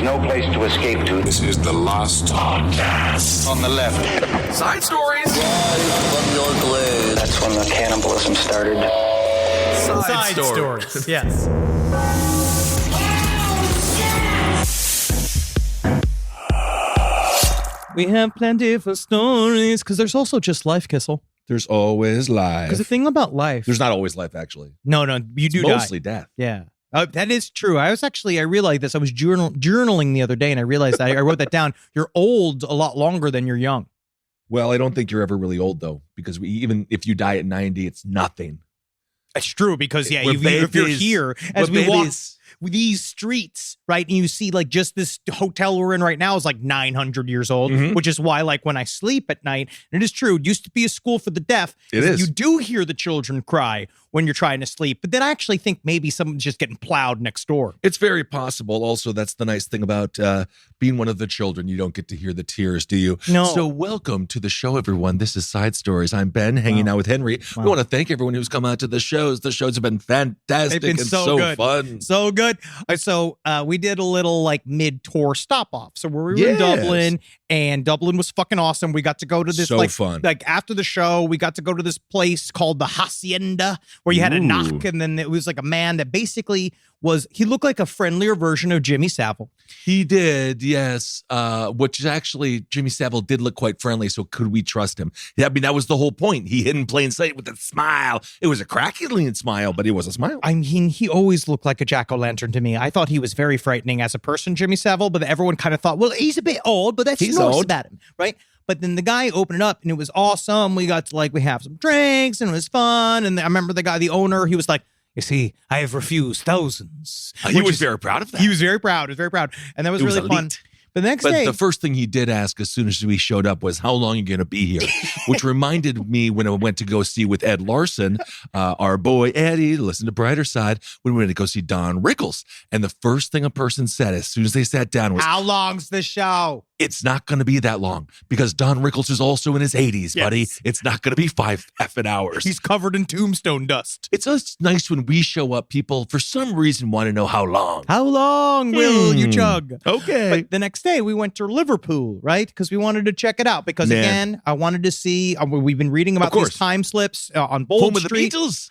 no place to escape to. This is the last podcast. On the left. Side stories. Live from your glade. That's when the cannibalism started. Side stories. Yes. We have plenty of stories because there's also just life, Kissel. There's always life. Because the thing about life, There's not always life, actually. no, you do It's die. mostly death. Yeah. That is true. I realized this. I was journaling the other day and I realized I wrote that down. You're old a lot longer than you're young. Well, I don't think you're ever really old, though, because even if you die at 90, it's nothing. It's true because, yeah, We're if you're babies. here, as We're we walk babies. these streets, right, and you see like just this hotel we're in right now is like 900 years old, which is why like when I sleep at night, and it is true, it used to be a school for the deaf. It is. You do hear the children cry when you're trying to sleep, but then I actually think maybe someone's just getting plowed next door. It's very possible. Also, that's the nice thing about being one of the children. You don't get to hear the tears, do you? No. So welcome to the show, everyone. This is Side Stories. I'm Ben, hanging out with Henry. We want to thank everyone who's come out to the shows. The shows have been fantastic. They've been and so good. Fun. So good. So we did a little like mid-tour stop-off. So we were in Yes. Dublin, and Dublin was fucking awesome. We got to go to this So fun. Like after the show, we got to go to this place called the Hacienda where you had a knock, and then it was like a man that basically he looked like a friendlier version of Jimmy Savile. He did, yes. Which is actually, Jimmy Savile did look quite friendly, so could we trust him? I mean, that was the whole point. He hid in plain sight with a smile. It was a crackling smile, but it was a smile. I mean, he always looked like a jack-o'-lantern to me. I thought he was very frightening as a person, Jimmy Savile, but everyone kind of thought, well, he's a bit old, but that's He's nice old. about him, right? But then the guy opened it up, and it was awesome. We got to, we have some drinks, and it was fun. And I remember the owner, he was like, you see, I have refused thousands. He was very proud of that. He was very proud. It was very proud. And that was It was really fun. elite. But the next But day, the first thing he did ask as soon as we showed up was, how long are you going to be here? Which reminded me when I went to go see with Ed Larson, our boy Eddie, listen to Brighter Side, when we went to go see Don Rickles. And the first thing a person said as soon as they sat down was, how long's the show? it's not going to be that long because Don Rickles is also in his 80s, buddy. Yes. It's not going to be 5 effing hours. He's covered in tombstone dust. It's just nice when we show up, people for some reason want to know how long. How long will you chug? Okay. But the next day we went to Liverpool, right? Because we wanted to check it out. Because Man. again, I wanted to see. We've been reading about these time slips on Bold Home of the Street. Beatles.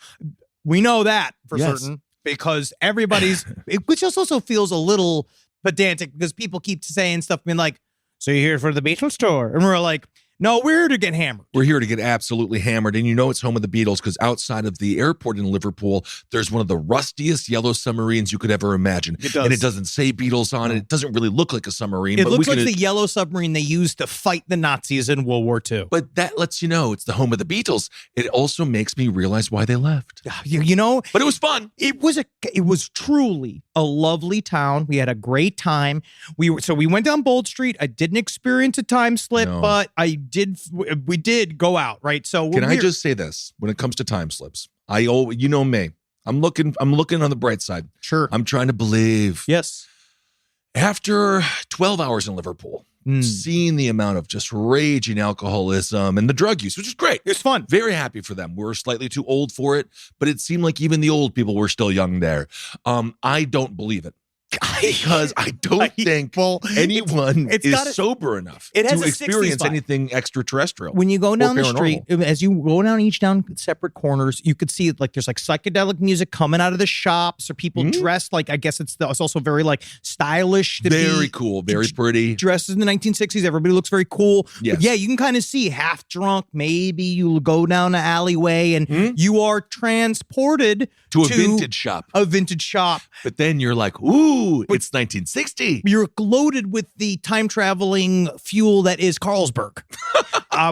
We know that for Yes. certain because everybody's, which also feels a little pedantic because people keep saying stuff, being like, "So you're here for the Beatles tour?" And we're like, "No, we're here to get hammered." We're here to get absolutely hammered. And you know it's home of the Beatles because outside of the airport in Liverpool, there's one of the rustiest yellow submarines you could ever imagine. It does. And it doesn't say Beatles on it. It doesn't really look like a submarine. It but looks we like can, the yellow submarine they used to fight the Nazis in World War II. But that lets you know it's the home of the Beatles. It also makes me realize why they left. You know, But it was fun. it was truly a lovely town. We had a great time. We went down Bold Street. I didn't experience a time slip, No. but we did go out, right? So Can I just say this? When it comes to time slips, you know me. I'm looking on the bright side. Sure. I'm trying to believe. Yes. After 12 hours in Liverpool, seeing the amount of just raging alcoholism and the drug use, which is great. It was fun. Very happy for them. We're slightly too old for it, but it seemed like even the old people were still young there. I don't believe it. Because I don't think anyone is sober enough it has to a 60s experience vibe. anything extraterrestrial. When you go down the street, paranormal. as you go down each down separate corners, you could see like there's like psychedelic music coming out of the shops, or people dressed like, I guess it's also very like stylish. Very cool, very pretty. Dressed in the 1960s, everybody looks very cool. Yes. But yeah, you can kind of see half drunk. Maybe you go down an alleyway and you are transported To a vintage shop. A vintage shop. But then you're like, ooh, it's 1960. You're loaded with the time traveling fuel that is Carlsberg,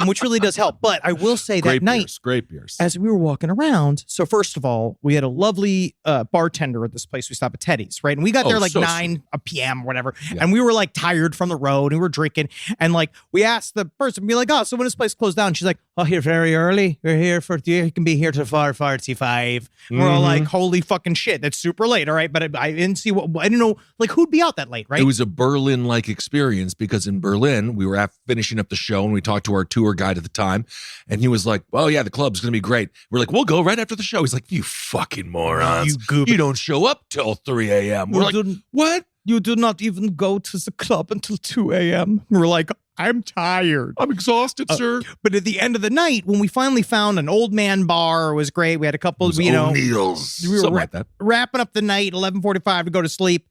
which really does help. But I will say that night, Great beers. as we were walking around, so first of all, we had a lovely bartender at this place. We stopped at Teddy's, right? And we got there like 9 p.m. or whatever. Yeah. And we were like tired from the road and we were drinking. And like we asked the person, be like, "Oh, so when this place closed down?" She's like, "Oh, here very early. We're here you can be here till 4:45." We're all like, "Holy fucking shit, that's super late." All right. But I didn't see I didn't know like who'd be out that late, right? It was a Berlin-like experience because in Berlin, we were finishing up the show and we talked to our tour guide at the time. And he was like, "Oh, yeah, the club's going to be great." We're like, "We'll go right after the show." He's like, "You fucking morons. You goober. You don't show up till 3 a.m. We're like, "What?" You do not even go to the club until 2 a.m. We're like, I'm tired. I'm exhausted, sir. But at the end of the night, when we finally found an old man bar, it was great. We had a couple, O'Neill's. we were Something like that. wrapping up the night, 11:45 to go to sleep.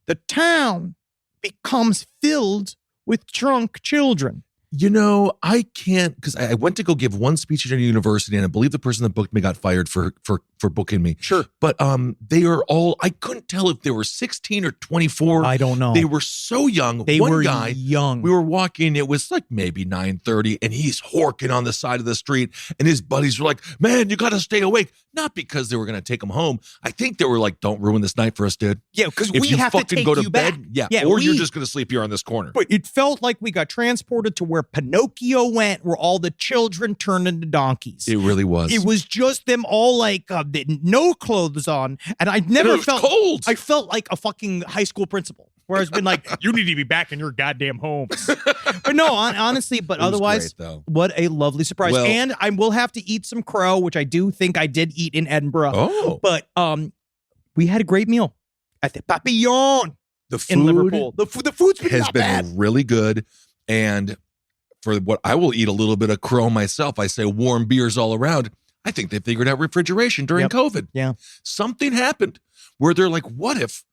The town becomes filled with drunk children. You know, I can't, because I went to go give one speech at a university, and I believe the person that booked me got fired for booking me. Sure. But they are all, I couldn't tell if they were 16 or 24. I don't know. They were so young. They One were guy, young. we were walking, it was like maybe 9:30, and he's horking on the side of the street, and his buddies were like, man, you got to stay awake. Not because they were going to take him home. I think they were like, don't ruin this night for us, dude. Yeah, because If we you have to fucking take go to you bed, back. or you're just going to sleep here on this corner. But it felt like we got transported to where Pinocchio went, where all the children turned into donkeys. It really was. It was just them all like no clothes on, and I never it was felt cold. I felt like a fucking high school principal, where it's been like, you need to be back in your goddamn homes. But no, honestly, but It was otherwise, great, though. what a lovely surprise. Well- And I will have to eat some crow, which I do think I did eat in Edinburgh. Oh. But we had a great meal at the Papillon The food in Liverpool. The food's been has not been bad. really good. And for what I will eat a little bit of crow myself, I say warm beers all around. I think they figured out refrigeration during Yep. COVID. Yeah. Something happened where they're like, what if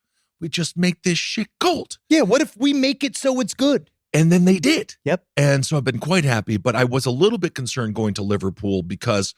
we just make this shit cold? Yeah, what if we make it so it's good? And then they did. Yep. And so I've been quite happy, but I was a little bit concerned going to Liverpool because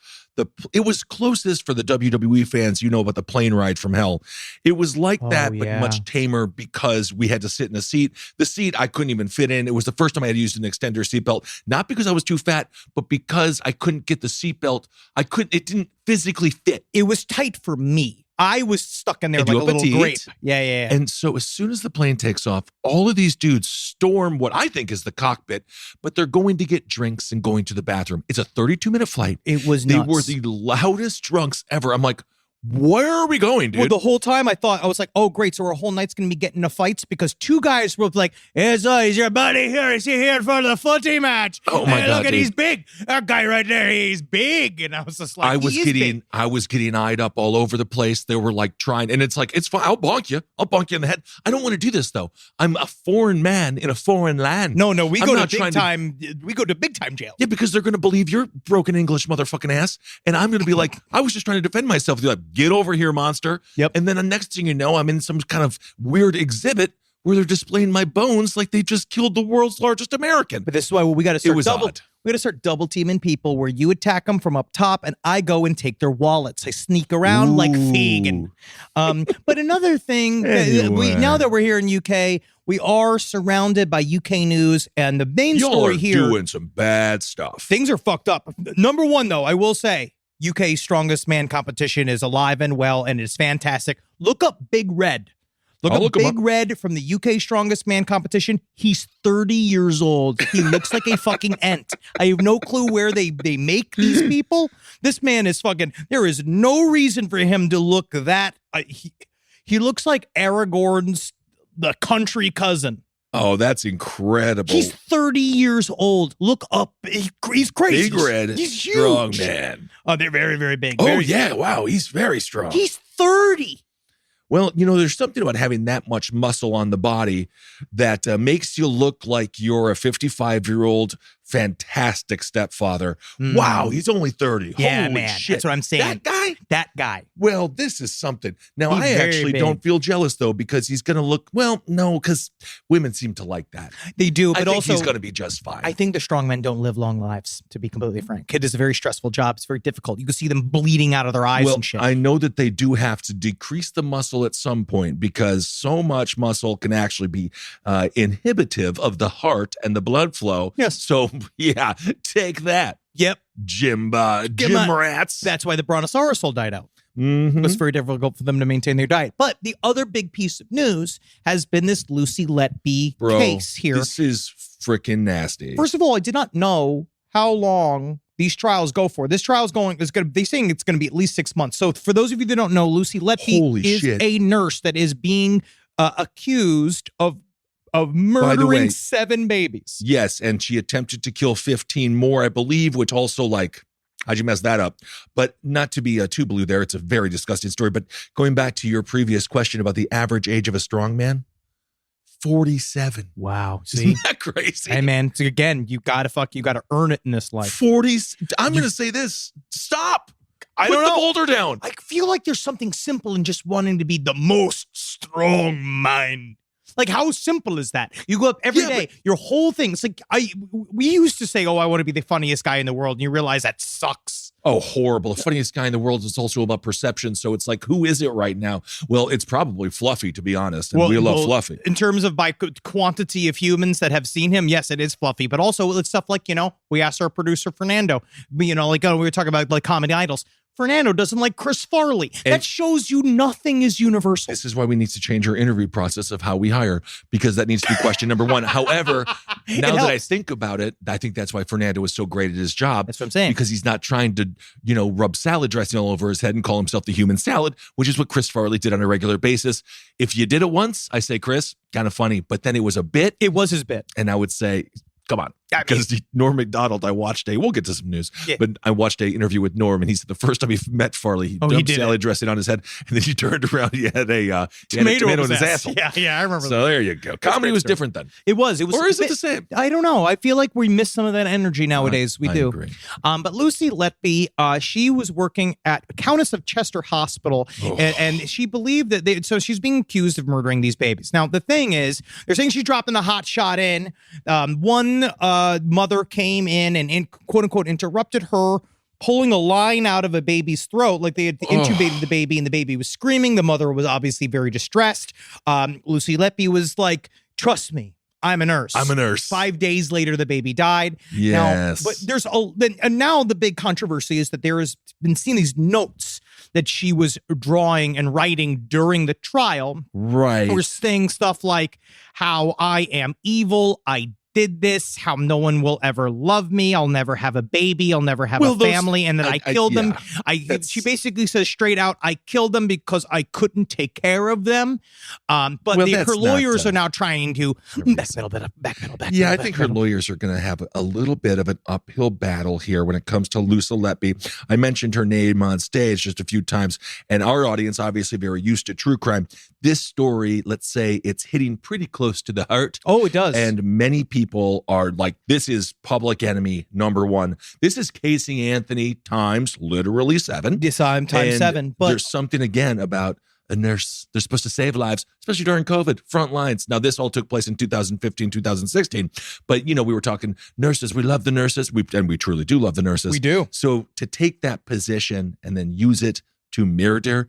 it was closest for the WWE fans, you know, about the plane ride from hell. It was like that, yeah. but much tamer because we had to sit in a seat. The seat I couldn't even fit in. It was the first time I had used an extender seatbelt, not because I was too fat, but because I couldn't get the seatbelt. It didn't physically fit. It was tight for me. I was stuck in there And like you a little petite. grape. Yeah. And so as soon as the plane takes off, all of these dudes storm what I think is the cockpit, but they're going to get drinks and going to the bathroom. It's a 32-minute flight. It was They nuts. were the loudest drunks ever. I'm like, where are we going, dude? Well, the whole time I was like, oh, great. So our whole night's going to be getting into fights because two guys were like, he's your buddy here. Is he here for the footy match? Oh, my Hey, God, look at, dude. he's big. That guy right there, he's big. And I was just like, I was getting eyed up all over the place. They were like trying, and it's like, it's fine. I'll bonk you in the head. I don't want to do this though. I'm a foreign man in a foreign land. No, we I'm go not to trying big time. We go to big time jail. Yeah, because they're going to believe you're broken English motherfucking ass. And I'm going to be like, I was just trying to defend myself. They're like, get over here, monster. Yep. And then the next thing you know, I'm in some kind of weird exhibit where they're displaying my bones like they just killed the world's largest American. But this is why we got to start was double. odd. We got to start double teaming people where you attack them from up top and I go and take their wallets. I sneak around like Fagin. But another thing, Anyway. now that we're here in UK, we are surrounded by UK news, and the main Y'all story are here, doing some bad stuff. things are fucked up. Number one, though, I will say, UK's Strongest Man competition is alive and well, and it's fantastic. Look up Big Red. Look I'll up look him Big Red from the UK Strongest Man competition. He's 30 years old. He looks like a fucking ent. I have no clue where they make these people. This man is fucking, there is no reason for him to look that. He looks like Aragorn's the country cousin. Oh, that's incredible. He's 30 years old. Look up. He's crazy. Big Red, He's huge. strong man. Oh, they're very, very big. Oh, Very- yeah. Wow. He's very strong. He's 30. Well, you know, there's something about having that much muscle on the body that makes you look like you're a 55-year-old fantastic stepfather. Wow, he's only 30. Yeah, Holy man. shit. That's what I'm saying. That guy. Well, this is something. Now, He's I very actually big. don't feel jealous, though, because he's going to look, well, no, because women seem to like that. They do, but I think also he's going to be just fine. I think the strong men don't live long lives, to be completely frank. It is a very stressful job. It's very difficult. You can see them bleeding out of their eyes Well, and shit. I know that they do have to decrease the muscle at some point because so much muscle can actually be inhibitive of the heart and the blood flow. Yes. So, yeah, take that, Yep. Jim Give 'em a- rats. That's why the Brontosaurus all died out. Mhm. It was very difficult for them to maintain their diet. But the other big piece of news has been this Lucy Letby Bro, case here. this is freaking nasty. First of all, I did not know how long these trials go for. This trial's they're saying it's going to be at least 6 months. So for those of you that don't know, Lucy Letby Holy is shit. a nurse that is being accused of murdering way- 7 babies. Yes, and she attempted to kill 15 more, I believe, which also, like, how'd you mess that up? But not to be too blue there. It's a very disgusting story. But going back to your previous question about the average age of a strong man, 47. Wow. See? Isn't that crazy? Hey, man, again, you gotta earn it in this life. 40. I'm going to say this. Stop. I Put don't the know. boulder down. I feel like there's something simple in just wanting to be the most strong mind. Like, how simple is that? You go up every day, your whole thing. It's like, we used to say, oh, I want to be the funniest guy in the world. And you realize that sucks. Oh, horrible. The funniest guy in the world is also about perception. So it's like, who is it right now? Well, it's probably Fluffy, to be honest. And we love Fluffy. In terms of by quantity of humans that have seen him, yes, it is Fluffy. But also it's stuff like, we asked our producer, Fernando, we were talking about like comedy idols. Fernando doesn't like Chris Farley. That shows you nothing is universal. This is why we need to change our interview process of how we hire, because that needs to be question number one. However, now that I think about it, I think that's why Fernando is so great at his job. That's what I'm saying. Because he's not trying to, rub salad dressing all over his head and call himself the human salad, which is what Chris Farley did on a regular basis. If you did it once, I say, Chris, kind of funny, but then it was a bit. It was his bit. And I would say, come on. Because Norm Macdonald, we'll get to some news, but I watched an interview with Norm, and he said the first time he met Farley, he dumped salad dressing on his head, and then he turned around, he had a tomato in his asshole. Yeah, I remember. So there you go. Comedy was different then. It was. Or is it the same? I don't know. I feel like we miss some of that energy nowadays. We do. Agree. But Lucy Letby, she was working at Countess of Chester Hospital, and she believed that so she's being accused of murdering these babies. Now, the thing is, they're saying she's dropping the hot shot in. One mother came in and quote unquote interrupted her pulling a line out of a baby's throat. Like they had intubated the baby and the baby was screaming. The mother was obviously very distressed. Lucy Letby was like, trust me, I'm a nurse. 5 days later, the baby died. Yes. Now, but now the big controversy is that there has been seen these notes that she was drawing and writing during the trial. Right. Or saying stuff like how I am evil, I did this, how no one will ever love me, I'll never have a baby, I'll never have a family, and that I killed them. She basically says straight out, I killed them because I couldn't take care of them. But her lawyers are now trying to backpedal. Yeah, I think her lawyers are going to have a little bit of an uphill battle here when it comes to Lucy Letby. I mentioned her name on stage just a few times, and our audience obviously very used to true crime. This story, let's say it's hitting pretty close to the heart. Oh, it does. And many people are like, this is public enemy number one. This is Casey Anthony times literally 7. Yes, I'm times 7. But there's something again about a nurse. They're supposed to save lives, especially during COVID, front lines. Now, this all took place in 2015, 2016. But, we were talking nurses. We love the nurses. And we truly do love the nurses. We do. So to take that position and then use it to murder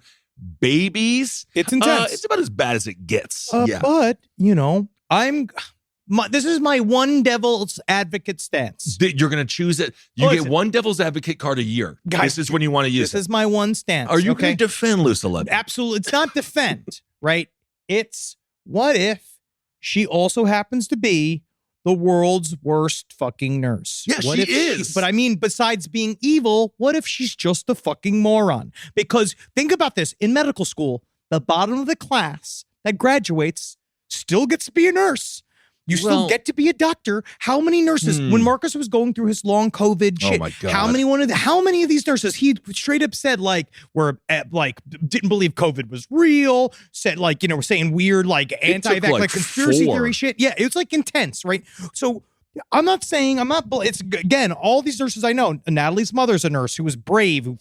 babies, it's intense. It's about as bad as it gets. But, this is my one devil's advocate stance. You're going to choose it. You get one devil's advocate card a year. Guys, this is when you want to use it. This is my one stance. Are you going to defend Lucy Letby? Absolutely. It's not defend, right? It's what if she also happens to be the world's worst fucking nurse? Yeah, she is. But I mean, besides being evil, what if she's just a fucking moron? Because think about this. In medical school, the bottom of the class that graduates still gets to be a nurse. You still get to be a doctor. How many nurses, when Marcus was going through his long COVID shit, my God. how many of these nurses, he straight up said didn't believe COVID was real, said were saying weird anti-vax, conspiracy theory shit. Yeah, it's intense, right? So it's again, all these nurses I know, Natalie's mother's a nurse who was brave, who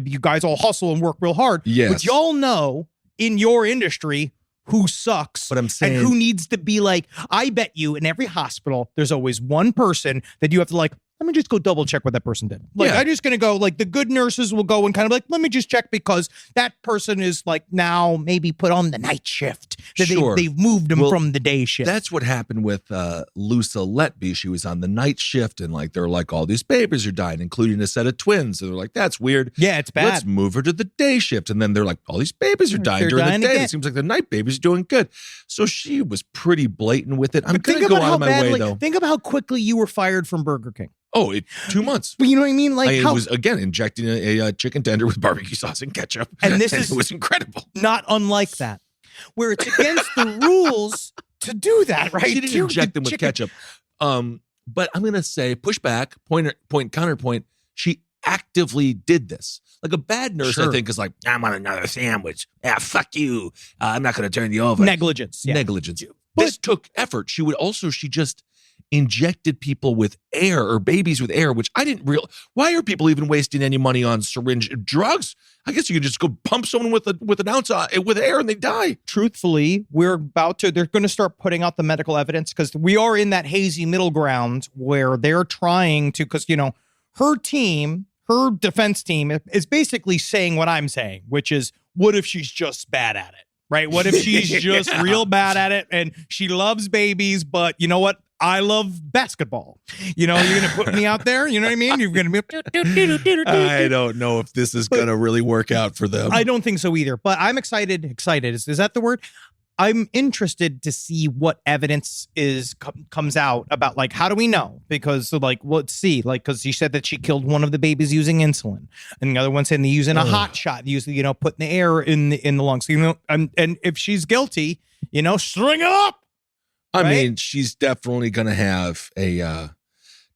you guys all hustle and work real hard. Yes. But y'all know in your industry who sucks, but I'm saying, and who needs to be I bet you in every hospital, there's always one person that you have to let me just go double check what that person did. I'm just going to go the good nurses will go and kind of let me just check because that person is now maybe put on the night shift. They've moved them from the day shift. That's what happened with Lucy Letby. She was on the night shift and they're all these babies are dying, including a set of twins. And they're like, that's weird. Yeah, it's bad. Let's move her to the day shift. And then they're like, all these babies are dying during the day. Again. It seems like the night baby's doing good. So she was pretty blatant with it. I'm going to go out of my way though. Think about how quickly you were fired from Burger King. Oh, 2 months. You know what I mean? It was, again, injecting a chicken tender with barbecue sauce and ketchup. And it was incredible. Not unlike that, where it's against the rules to do that, right? She didn't inject them with ketchup. But I'm going to say, pushback, point, counterpoint, she actively did this. A bad nurse, I think, is I'm on another sandwich. Yeah, fuck you. I'm not going to turn you over. Negligence. Yeah. Negligence. this took effort. She just injected people with air or babies with air, which I didn't realize. Why are people even wasting any money on syringe drugs? I guess you could just go pump someone with an ounce with air and they die. Truthfully, they're going to start putting out the medical evidence because we are in that hazy middle ground where they're trying to, because, her defense team is basically saying what I'm saying, which is, what if she's just bad at it, right? What if she's just real bad at it and she loves babies, but you know what? I love basketball. You're going to put me out there. You know what I mean? You're going to be. I don't know if this is going to really work out for them. I don't think so either. But I'm excited. Excited is that the word? I'm interested to see what evidence comes out about, like, how do we know? Because let's see, because she said that she killed one of the babies using insulin, and the other one saying they're using a hot shot, putting the air in the lungs. And if she's guilty, string her up. I mean, she's definitely going to have a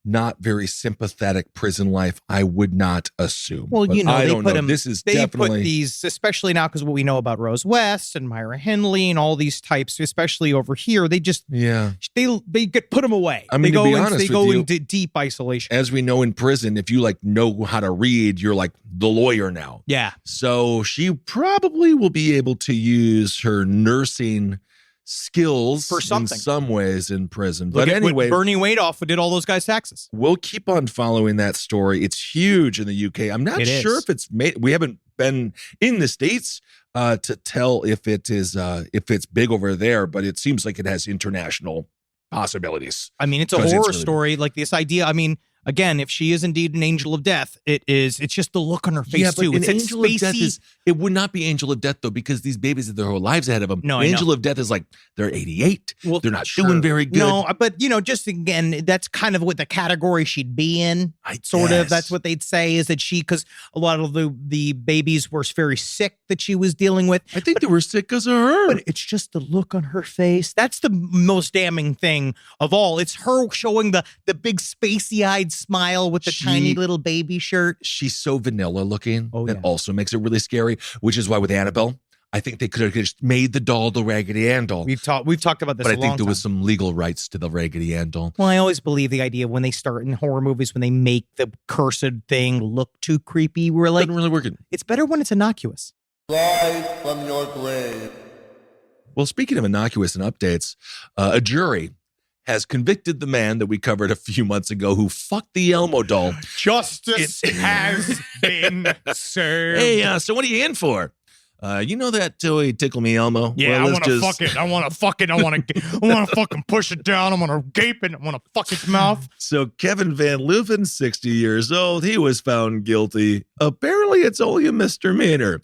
not very sympathetic prison life, I would not assume. Well, but I don't know. They put these, especially now because what we know about Rose West and Myra Henley and all these types, especially over here, they just they get put them away. I mean, they go into deep isolation. As we know in prison, if you know how to read, you're like the lawyer now. Yeah. So she probably will be able to use her nursing skills for something in some ways in prison. Look But anyway, Bernie Madoff did all those guys' taxes. We'll keep on following that story. It's huge in the UK. I'm not sure if it's made. We haven't been in the States to tell if it's big over there, but it seems like it has international possibilities. I mean, it's a horror story. Like this idea. I mean, again, if she is indeed an angel of death, it's just the look on her face too. It's angel of death it would not be angel of death though, because these babies have their whole lives ahead of them. No, angel of death is like they're 88. Well, they're not doing very good. No, but just again, that's kind of what the category she'd be in. That's what they'd say is that because a lot of the babies were very sick that she was dealing with. I think they were sick because of her. But it's just the look on her face. That's the most damning thing of all. It's her showing the big spacey-eyed smile with the tiny little baby shirt. She's so vanilla looking. That also makes it really scary, which is why with Annabelle, I think they could have just made the doll the Raggedy Ann doll. We've talked about this, but I think there was some legal rights to the Raggedy Ann doll. Well, I always believe the idea when they start in horror movies, when they make the cursed thing look too creepy, we're like, doesn't really work. It's better when it's innocuous. Live from your grave. Well, speaking of innocuous and updates, a jury has convicted the man that we covered a few months ago who fucked the Elmo doll. Justice has been served. Hey, so what are you in for? You know that toy Tickle Me Elmo? Yeah, well, I want to fuck it. I want to fuck it. I want to fucking push it down. I want to gape it. I want to fuck its mouth. So Kevin Van Leuven, 60 years old, he was found guilty. Apparently, it's only a misdemeanor.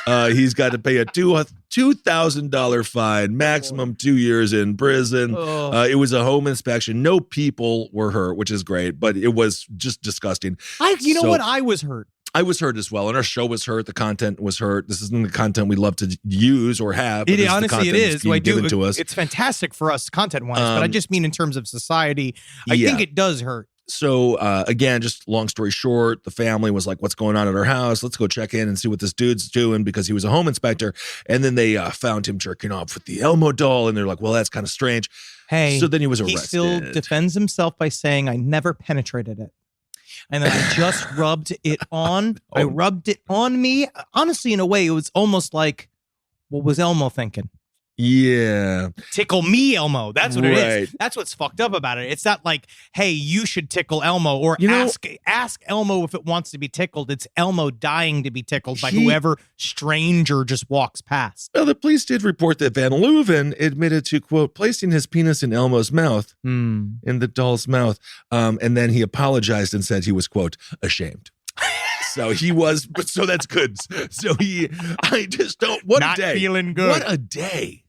He's got to pay a $2,000 fine, maximum 2 years in prison. It was a home inspection. No people were hurt, which is great, but it was just disgusting. You know what? I was hurt. I was hurt as well, and our show was hurt. The content was hurt. This isn't the content we love to use or have. Honestly, it is. Given to us. It's fantastic for us content-wise, but I just mean in terms of society, I think it does hurt. So, again, just long story short, the family was like, what's going on at our house? Let's go check in and see what this dude's doing because he was a home inspector. And then they found him jerking off with the Elmo doll, and they're like, well, that's kind of strange. Hey, so then he was arrested. He still defends himself by saying, I never penetrated it. And then I just rubbed it on. I rubbed it on me. Honestly, in a way, it was almost like, what was Elmo thinking? Yeah. Tickle me, Elmo. That's what it is. That's what's fucked up about it. It's not like, hey, you should tickle Elmo or ask Elmo if it wants to be tickled. It's Elmo dying to be tickled by whoever stranger just walks past. Well, the police did report that Van Leuven admitted to, quote, placing his penis in Elmo's mouth, in the doll's mouth. And then he apologized and said he was, quote, ashamed. So he was, so that's good. So I just don't, what a day. Not feeling good. What a day.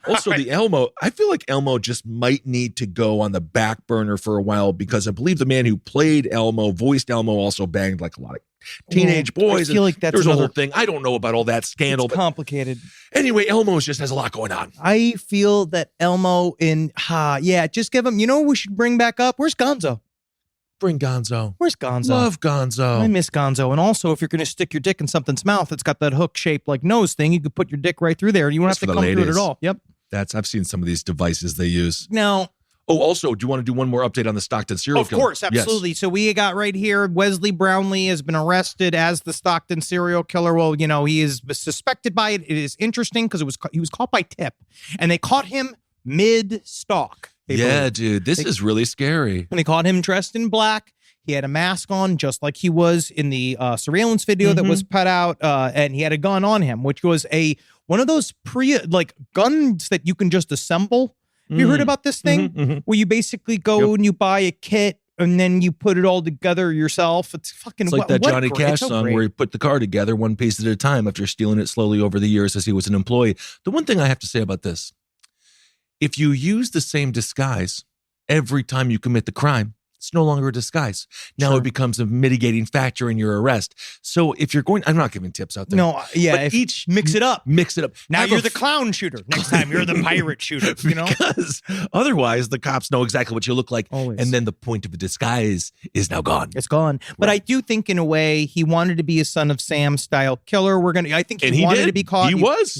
Also, the Elmo, I feel like Elmo just might need to go on the back burner for a while because I believe the man who played Elmo, voiced Elmo, also banged like a lot of teenage boys. I feel like that's there's a whole thing. I don't know about all that scandal. It's complicated. Anyway, Elmo just has a lot going on. I feel that Elmo just give him, what we should bring back up? Where's Gonzo? Bring Gonzo. Where's Gonzo? Love Gonzo. I miss Gonzo. And also, if you're going to stick your dick in something's mouth, it's got that hook-shaped like nose thing. You could put your dick right through there. You won't have to come through it at all. Yep. I've seen some of these devices they use. Now, Oh, also, do you want to do one more update on the Stockton serial killer? of course, absolutely. Yes. So we got right here, Wesley Brownlee has been arrested as the Stockton serial killer. Well, you know, he is suspected by it. It is interesting because he was caught by tip, and they caught him mid-stalk. Yeah, dude, this is really scary. And they caught him dressed in black. He had a mask on, just like he was in the surveillance video that was put out, and he had a gun on him, which was one of those guns that you can just assemble. Have you heard about this thing where you basically go and you buy a kit and then you put it all together yourself? It's fucking It's like that Johnny Cash song where he put the car together one piece at a time after stealing it slowly over the years as he was an employee. The one thing I have to say about this, if you use the same disguise every time you commit the crime, it's no longer a disguise. Now it becomes a mitigating factor in your arrest. So if you're going, I'm not giving tips out there. No, yeah, but each mix it up. Mix it up. Now you're the clown shooter. Next time you're the pirate shooter. You know, because otherwise the cops know exactly what you look like, Always. and then the point of the disguise is now gone. It's gone. But I do think, in a way, he wanted to be a Son of Sam style killer. I think he wanted did. to be caught. He was.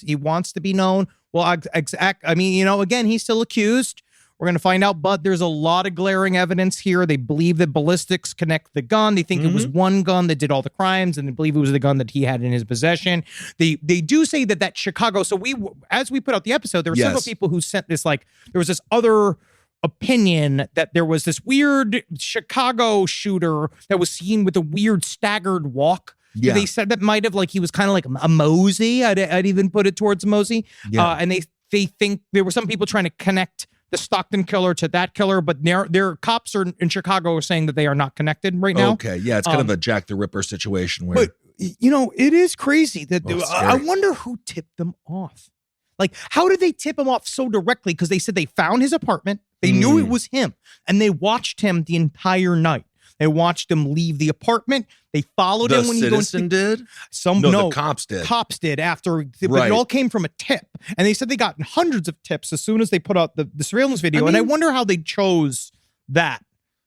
He wants to be known. Well, I mean, you know, again, he's still accused. We're going to find out, but there's a lot of glaring evidence here. They believe that ballistics connect the gun. They think it was one gun that did all the crimes, and they believe it was the gun that he had in his possession. They do say that Chicago. So as we put out the episode, there were several people who sent this, there was this other opinion that there was this weird Chicago shooter that was seen with a weird staggered walk. Yeah. They said that might have he was kind of like a Mosey. I'd even put it towards Mosey. Yeah. And they think there were some people trying to connect the Stockton killer to that killer, but their cops in Chicago are saying that they are not connected right now. Okay, yeah, it's kind of a Jack the Ripper situation where. But you know, it is crazy that I wonder who tipped them off. How did they tip him off so directly? Because they said they found his apartment, they knew it was him, and they watched him the entire night. They watched him leave the apartment. They followed him when he goes. The citizen did? No, the cops did. Cops did after. But it all came from a tip. And they said they got hundreds of tips as soon as they put out the surveillance video. And I wonder how they chose that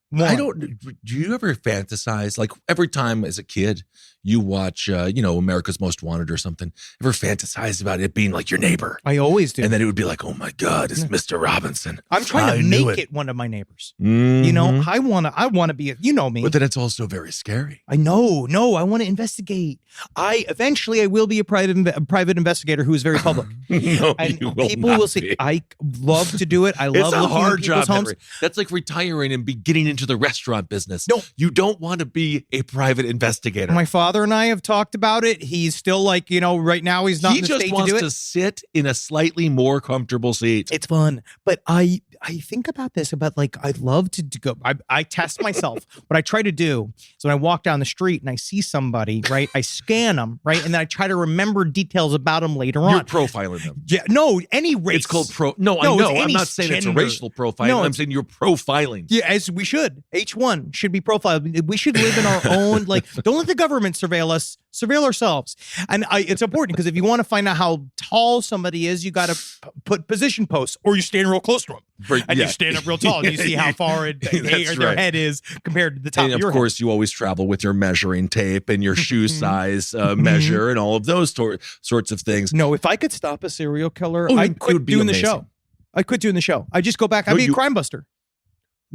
one. Do you ever fantasize, every time as a kid, you watch, America's Most Wanted or something, ever fantasize about it being like your neighbor? I always do. And then it would be like, oh my God, it's Mr. Robinson. I'm trying to make it one of my neighbors. You know, I want to be, you know me. But then it's also very scary. I know. No, I want to investigate. Eventually I will be a private investigator who is very public. No, and you will people not will say, be. I love to do it. I love it's a looking hard at people's job, homes. Henry. That's like retiring and getting into the restaurant business. No. You don't want to be a private investigator. My father and I have talked about it. He's still right now he's not in the state to do it. He just wants to sit in a slightly more comfortable seat. It's fun. But I think about this, I'd love to go. I test myself. What I try to do is when I walk down the street and I see somebody, right, I scan them, right, and then I try to remember details about them later on. You're profiling them. Yeah, no, any race. It's called No, I know. I'm not saying gender. it's a racial profiling. No, I'm saying you're profiling. Yeah, as we should. H1 should be profiled. We should live in our own, don't let the government surveil us. Surveil ourselves. And it's important because if you want to find out how tall somebody is, you got to put position posts, or you stand real close to them. You stand up real tall and you see how far their head is compared to the top and of your of course, you always travel with your measuring tape and your shoe size measure and all of those sorts of things. No, if I could stop a serial killer, I'd quit doing the show. I'd quit doing the show. I'd just go back. I'd be a crime buster.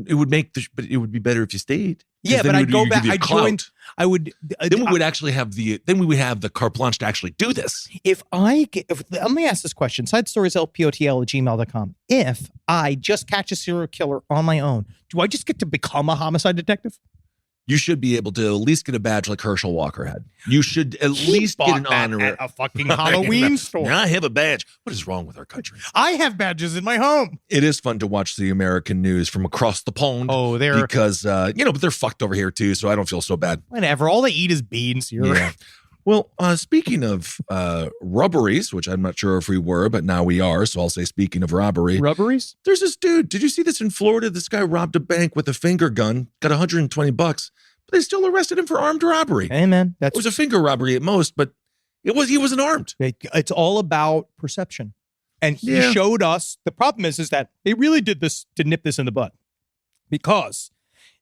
It would but it would be better if you sted. Yeah, but I'd go back. I'd join. I would. Then we would actually have the carte blanche to actually do this. Let me ask this question: sidestorieslpotl@gmail.com. If I just catch a serial killer on my own, do I just get to become a homicide detective? You should be able to at least get a badge like Herschel Walker had. You should at least get an honor at a fucking Halloween store. I have a badge. What is wrong with our country? I have badges in my home. It is fun to watch the American news from across the pond. Oh, because but they're fucked over here too, so I don't feel so bad. Whatever. All they eat is beans here. Yeah. Well, speaking of robberies, which I'm not sure if we were, but now we are, so I'll say speaking of robbery. Robberies? There's this dude. Did you see this in Florida? This guy robbed a bank with a finger gun, got $120, but they still arrested him for armed robbery. Hey, man. It was a finger robbery at most, but he wasn't armed. It's all about perception. And he showed us, the problem is that they really did this to nip this in the bud. Because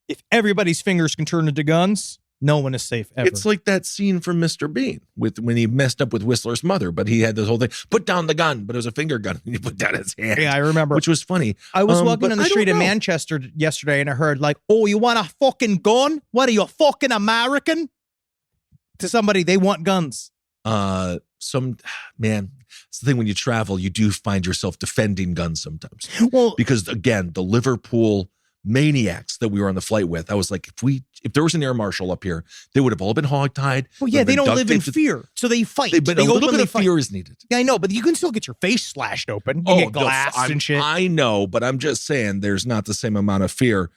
if everybody's fingers can turn into guns, No one is safe ever. It's like that scene from Mr. Bean when he messed up with Whistler's mother, but he had this whole thing, put down the gun, but it was a finger gun, and he put down his hand. Yeah, I remember. Which was funny. I was walking but on the I street don't in know. Manchester yesterday, and I heard like, "Oh, you want a fucking gun? What are you, a fucking American?" To somebody, they want guns. Man, it's the thing when you travel, you do find yourself defending guns sometimes. Well, Because again, the Liverpool maniacs that we were on the flight with, I was like, if there was an air marshal up here, they would have all been hogtied. well, yeah, would have they been don't duct live in taped to- fear, so they fight. But They a little bit openly of fight. fear is needed. Yeah, I know, but you can still get your face slashed open. You get glass and shit. I know, but I'm just saying there's not the same amount of fear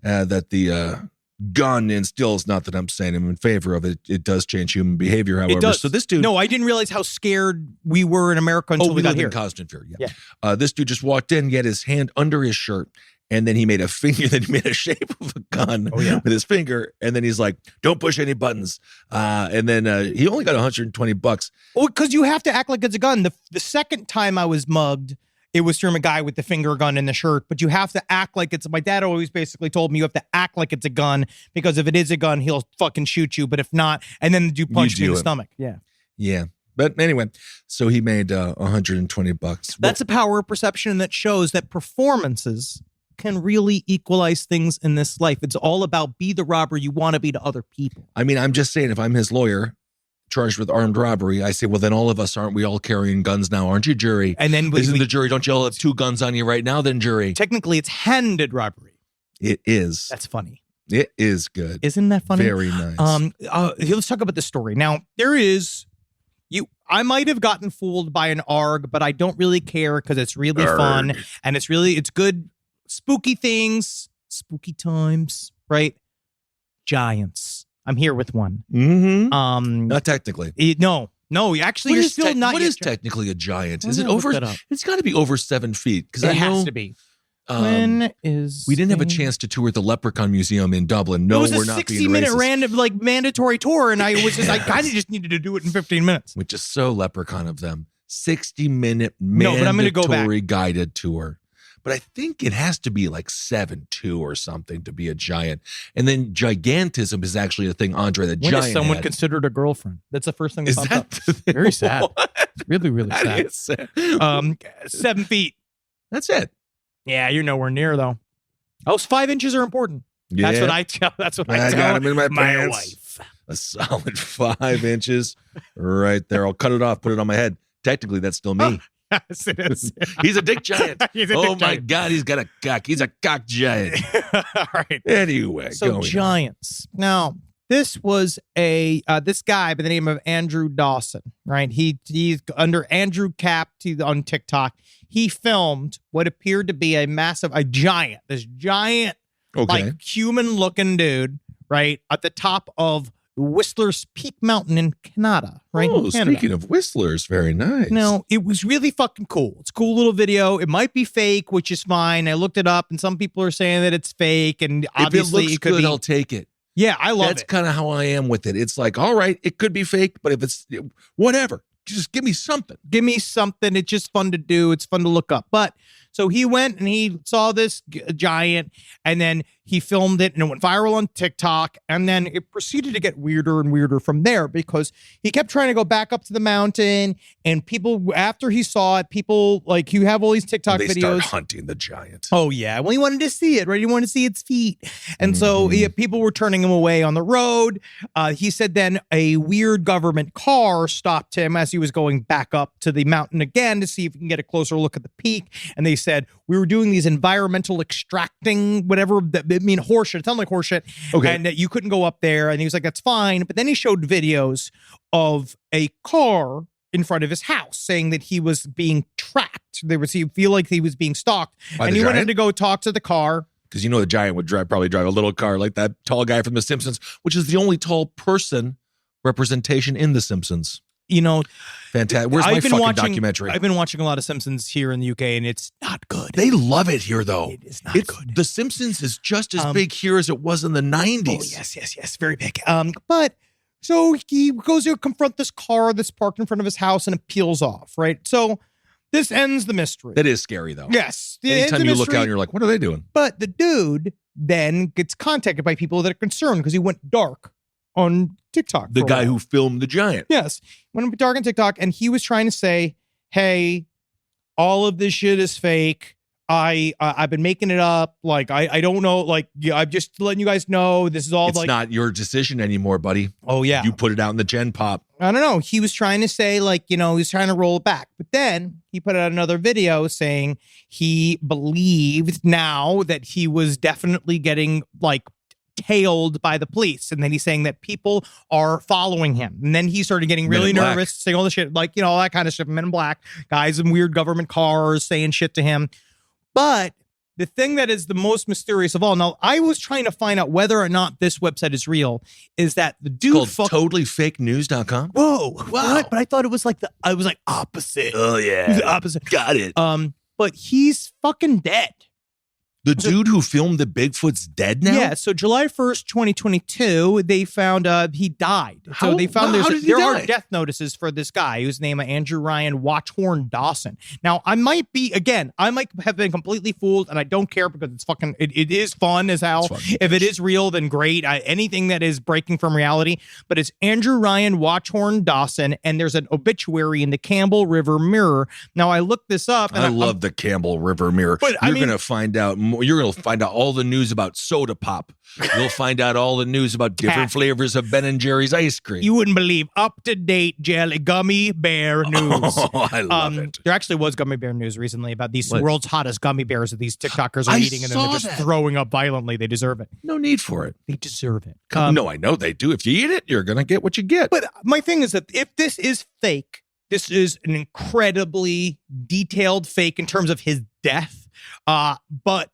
that the gun instills. Not that I'm saying I'm in favor of it. It does change human behavior, however. It does. So this dude. No, I didn't realize how scared we were in America until we got lived here. in constant fear. Yeah. This dude just walked in, he had his hand under his shirt, and then he made a finger, then he made a shape of a gun with his finger, and then he's like, don't push any buttons. And then he only got $120. Well, because you have to act like it's a gun. The second time I was mugged, it was from a guy with the finger gun in the shirt, but you have to act like it's, my dad always basically told me you have to act like it's a gun, because if it is a gun, he'll fucking shoot you, but if not, and then you punch me in the stomach. Yeah. Yeah. But anyway, so he made $120. That's a power of perception, and that shows that performances can really equalize things in this life. It's all about be the robber you want to be to other people. I mean, I'm just saying, if I'm his lawyer charged with armed robbery, I say, well, then all of us, aren't we all carrying guns now? Aren't you, jury? And then isn't the jury, don't you all have two guns on you right now, then, jury? Technically, it's handed robbery. It is. That's funny. It is good. Isn't that funny? Very nice. Let's talk about this story. Now, I might have gotten fooled by an ARG, but I don't really care, because it's really fun, and it's good spooky things, spooky times, right? Giants. I'm here with one. Mm-hmm. Not technically. No, actually, you're still not. What yet is technically a giant? Is I'm it gonna over? look that up. It's got to be over 7 feet. Because It has to be. When is we didn't have a chance to tour the Leprechaun Museum in Dublin. No, we're not being racist. It was a 60-minute random, mandatory tour, and I kind of just needed to do it in 15 minutes. Which is so Leprechaun of them. 60-minute No, but I'm gonna go back. mandatory guided tour. But I think it has to be like 7'2" or something to be a giant. And then gigantism is actually a thing Andre the When Giant is someone had. considered a girlfriend? That's the first thing that Is popped that up. the thing? Very sad. It's really, really That sad. is sad. 7 feet. That's it. Yeah, you're nowhere near though. Oh, 5 inches are important. Yeah. That's what I tell. That's what I I tell got him in my my pants. wife. A solid 5 inches right there. I'll cut it off, put it on my head. Technically, that's still me. Yes, it is. He's a dick giant. He's a Oh dick my giant. God, he's got a cock. He's a cock giant. All right. Anyway, So going on. giants. Now, this was this guy by the name of Andrew Dawson, right? He's under Andrew Cap on TikTok. He filmed what appeared to be a giant, this giant, Okay. like human-looking dude, right, at the top of Whistler's Peak Mountain in Canada, right? Oh, in Canada. speaking of whistlers, very nice. Now, it was really fucking cool. It's a cool little video. It might be fake, which is fine. I looked it up, and some people are saying that it's fake, and if obviously it looks could good, be. I'll take it. Yeah, I love That's it. kind of how I am with it. It's like, all right, it could be fake, but if it's whatever, just give me something. Give me something. It's just fun to do. It's fun to look up. But so he went and he saw this giant, and then he filmed it, and it went viral on TikTok. And then it proceeded to get weirder and weirder from there, because he kept trying to go back up to the mountain, and people, after he saw it, people, like, you have all these TikTok They videos. start hunting the giant. Oh, yeah. Well, he wanted to see it, right? He wanted to see its feet. And so people were turning him away on the road. He said then a weird government car stopped him as he was going back up to the mountain again to see if he can get a closer look at the peak. And they said, we were doing these environmental extracting, whatever, horseshit. It sounded like horseshit. Okay. And that you couldn't go up there. And he was like, that's fine. But then he showed videos of a car in front of his house saying that he was being tracked. He feel like he was being stalked. By And the he wanted giant? to go talk to the car. Because the giant would probably drive a little car like that tall guy from The Simpsons, which is the only tall person representation in The Simpsons. Fantastic. Where's my fucking documentary? I've been watching a lot of Simpsons here in the UK, and it's not good. They love it here, though. It is not good. The Simpsons is just as big here as it was in the 90s. Oh, yes, very big. But so he goes to confront this car that's parked in front of his house, and it peels off, right? So this ends the mystery. That is scary, though. Yes. Anytime you look out and you're like, what are they doing? But the dude then gets contacted by people that are concerned because he went dark on TikTok. The for a guy while. who filmed the giant. Yes, went dark on TikTok, and he was trying to say, "Hey, all of this shit is fake. I've been making it up. Like I don't know. Like I'm just letting you guys know this is all It's like not your decision anymore, buddy. oh yeah, You put it out in the Gen Pop. I don't know. He was trying to say like he was trying to roll it back, but then he put out another video saying he believed now that he was definitely getting like tailed by the police, and then he's saying that people are following him, and then he started getting really Men in Black. nervous, saying all the shit like all that kind of stuff. Men in Black, guys in weird government cars saying shit to him. But the thing that is the most mysterious of all, now I was trying to find out whether or not this website is real, is that the dude Called totallyfakenews.com. whoa, what? But I thought it was like opposite. Oh, It yeah. was the opposite. Got it. But he's fucking dead. The dude who filmed the Bigfoot's dead now? Yeah, so July 1st, 2022, they found he died. So they found how did he there die? are death notices for this guy whose name is Andrew Ryan Watchhorn Dawson. Now, I might have been completely fooled, and I don't care because it's fucking, it is fun as hell. If it is real, then great. Anything that is breaking from reality, but it's Andrew Ryan Watchhorn Dawson, and there's an obituary in the Campbell River Mirror. Now, I looked this up. And I love the Campbell River Mirror. But, I You're mean- going to find out you're going to find out all the news about soda pop. You'll find out all the news about different flavors of Ben and Jerry's ice cream. You wouldn't believe up-to-date jelly gummy bear news. Oh, I love it. There actually was gummy bear news recently about these What? world's hottest gummy bears that these TikTokers are I eating, and then they're saw just that. throwing up violently. They deserve it. No need for it. They deserve it. No, I know they do. If you eat it, you're going to get what you get. But my thing is that if this is fake, this is an incredibly detailed fake in terms of his death. But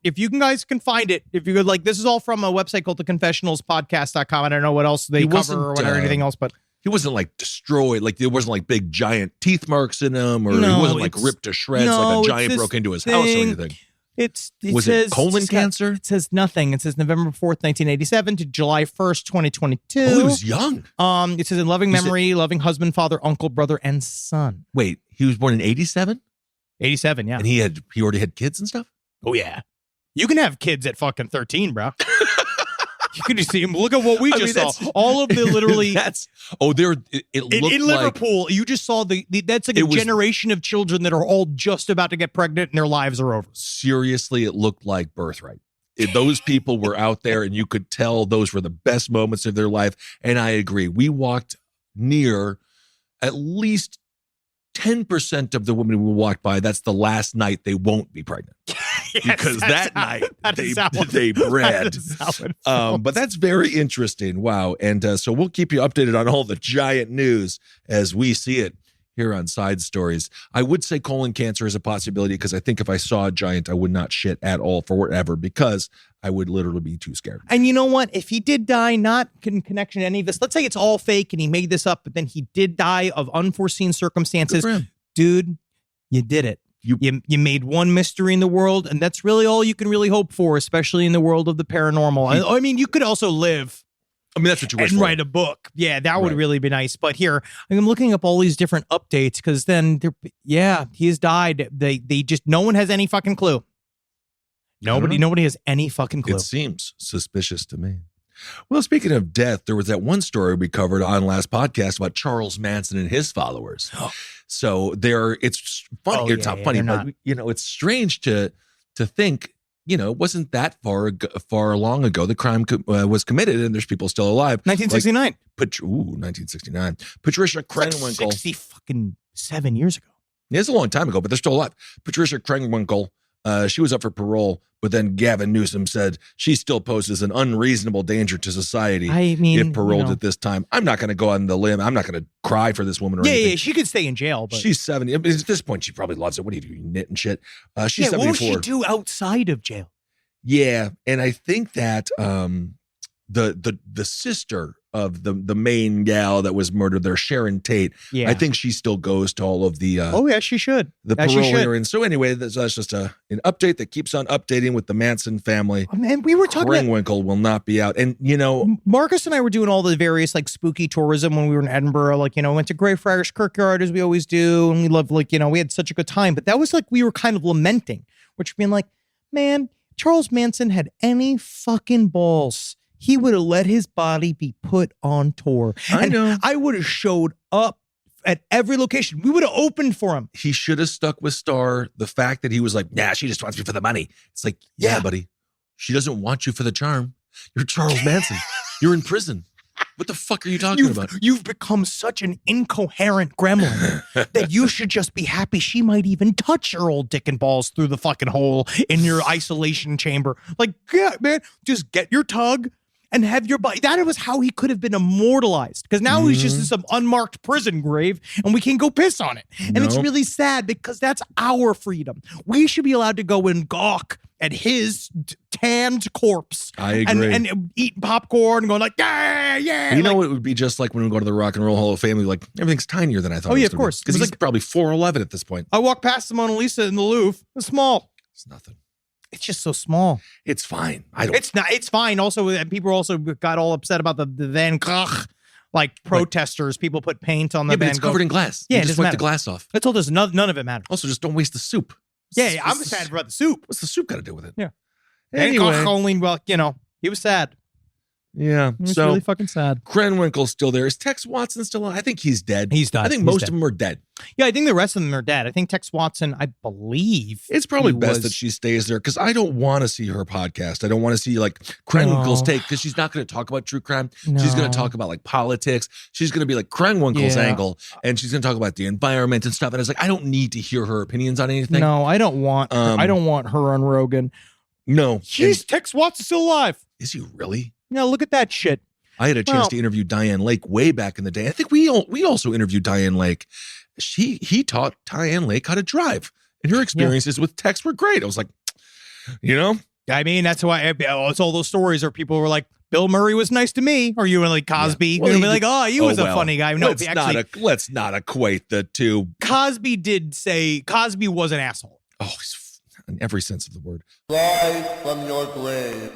if you guys can find it, if you could, like, this is all from a website called theconfessionalspodcast.com. I don't know what else they He cover wasn't, or whatever, anything else, but he wasn't like destroyed. Like there wasn't like big giant teeth marks in him, or No, he wasn't like it's- ripped to shreds no, like a it's giant this broke into his house or thing. anything. it Was says it colon it's got- cancer? It says nothing. It says November 4th, 1987 to July 1st, 2022. Oh, he was young. It says in loving You said- memory, loving husband, father, uncle, brother, and son. Wait, he was born in 87? 87, yeah. And he already had kids and stuff? Oh, yeah. You can have kids at fucking 13, bro. You can just see him. Look at what we just saw. All of the literally it looked in like Liverpool. You just saw that's like a generation of children that are all just about to get pregnant and their lives are over. seriously, it looked like birthright. Those people were out there, and you could tell those were the best moments of their life. And I agree. We walked near at least 10% of the women we walked by. That's the last night they won't be pregnant. Because that night they bred. But that's very interesting. Wow. And so we'll keep you updated on all the giant news as we see it here on Side Stories. I would say colon cancer is a possibility because I think if I saw a giant, I would not shit at all forever because I would literally be too scared. And you know what? If he did die, not in connection to any of this, let's say it's all fake and he made this up, but then he did die of unforeseen circumstances. Good for him. Dude, you did it. You made one mystery in the world, and that's really all you can really hope for, especially in the world of the paranormal. I mean, you could also live. I mean, that's what you wish and for. write a book. Yeah, that would Right. really be nice. But here, I'm looking up all these different updates because then, he has died. They just, no one has any fucking clue. Nobody has any fucking clue. It seems suspicious to me. Well, speaking of death, there was that one story we covered on last podcast about Charles Manson and his followers. So it's funny. Oh, It's yeah, not yeah, funny, they're but it's strange to think, it wasn't that far long ago the crime was committed and there's people still alive. 1969. 1969. Patricia Krenwinkel. 60 fucking 7 years ago. It's a long time ago, but they're still alive. Patricia Krenwinkel, she was up for parole, but then Gavin Newsom said she still poses an unreasonable danger to society I mean, if paroled at this time. I'm not going to go on the limb. I'm not going to cry for this woman or anything. Yeah, she could stay in jail, but She's 70. At this point, she probably loves it. What do you do? You knit and shit. She's what 74. would she do outside of jail? Yeah, and I think that the sister of the main gal that was murdered there, Sharon Tate, Yeah. I think she still goes to all of the Oh yeah, she should. the That she parole should. hearings. So anyway, that's just an update that keeps on updating with the Manson family. Oh, man, we were talking about Krenwinkel will not be out. And, Marcus and I were doing all the various like spooky tourism when we were in Edinburgh. Like, went to Greyfriars Kirkyard as we always do. And we loved we had such a good time. But that was like, we were kind of lamenting, which being like, man, Charles Manson had any fucking balls. he would have let his body be put on tour. I know. I would have showed up at every location. We would have opened for him. He should have stuck with Star. The fact that he was like, nah, she just wants me for the money. It's like, yeah, buddy. She doesn't want you for the charm. You're Charles Manson. You're in prison. What the fuck are you talking about? You've become such an incoherent gremlin that you should just be happy she might even touch your old dick and balls through the fucking hole in your isolation chamber. Like, yeah, man, just get your tug and have your body. That was how he could have been immortalized, because now he's just in some unmarked prison grave and we can go piss on it. And it's really sad because that's our freedom. We should be allowed to go and gawk at his tanned corpse. I agree. And eat popcorn and going like, yeah. You know, it would be just like when we go to the Rock and Roll Hall of Fame, like everything's tinier than I thought. Oh, yeah, of course. Because he's probably 4'11" at this point. I walked past the Mona Lisa in the Louvre. It's small. It's nothing. It's just so small. It's fine. It's not. It's fine. Also, people also got all upset about the Van Gogh, like protesters. People put paint on the Van Gogh. It's covered in glass. Yeah, just wipe the glass off. I told us none of it matters. Also, just don't waste the soup. Yeah, I'm sad about the soup. What's the soup got to do with it? Yeah. Anyway, Van Gogh only, well, he was sad. Yeah. He was really fucking sad. Krenwinkel's still there. Is Tex Watson still alive? I think he's dead. He's died. I think most of them are dead. Yeah, I think the rest of them are dead. I think Tex Watson, I believe. It's probably best that she stays there, because I don't want to see her podcast. I don't want to see like Krenwinkel's take, because she's not going to talk about true crime. No. She's going to talk about like politics. She's going to be like Krenwinkel's angle, and she's going to talk about the environment and stuff. And I was like, I don't need to hear her opinions on anything. No, I don't want her on Rogan. No. Tex Watson's still alive. Is he really? Yeah, look at that shit. I had a chance to interview Diane Lake way back in the day. I think we also interviewed Diane Lake. He taught Diane Lake how to drive, and her experiences with Tex were great. I was like, I mean, that's why it's all those stories where people were like, Bill Murray was nice to me, or you were like Cosby. Yeah. Well, you'd be like, oh, he was a funny guy. No, let's not equate the two. Cosby did say Cosby was an asshole. Oh, he's in every sense of the word. Rise from your grave.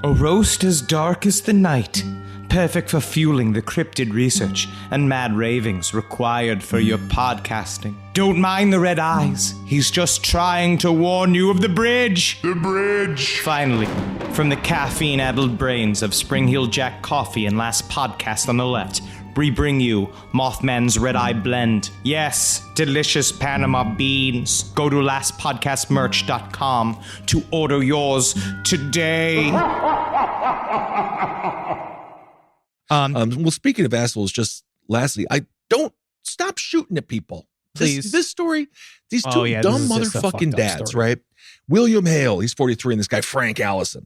A roast as dark as the night, perfect for fueling the cryptid research and mad ravings required for your podcasting. Don't mind the red eyes, he's just trying to warn you of the bridge. The bridge. Finally, from the caffeine-addled brains of Spring Heel Jack Coffee and Last Podcast on the Left, we bring you Mothman's Red Eye Blend. Yes, delicious Panama beans. Go to lastpodcastmerch.com to order yours today. Well, speaking of assholes, just lastly, I don't stop shooting at people. Please. This story, these two dumb motherfucking dads, right? William Hale, he's 43, and this guy, Frank Allison.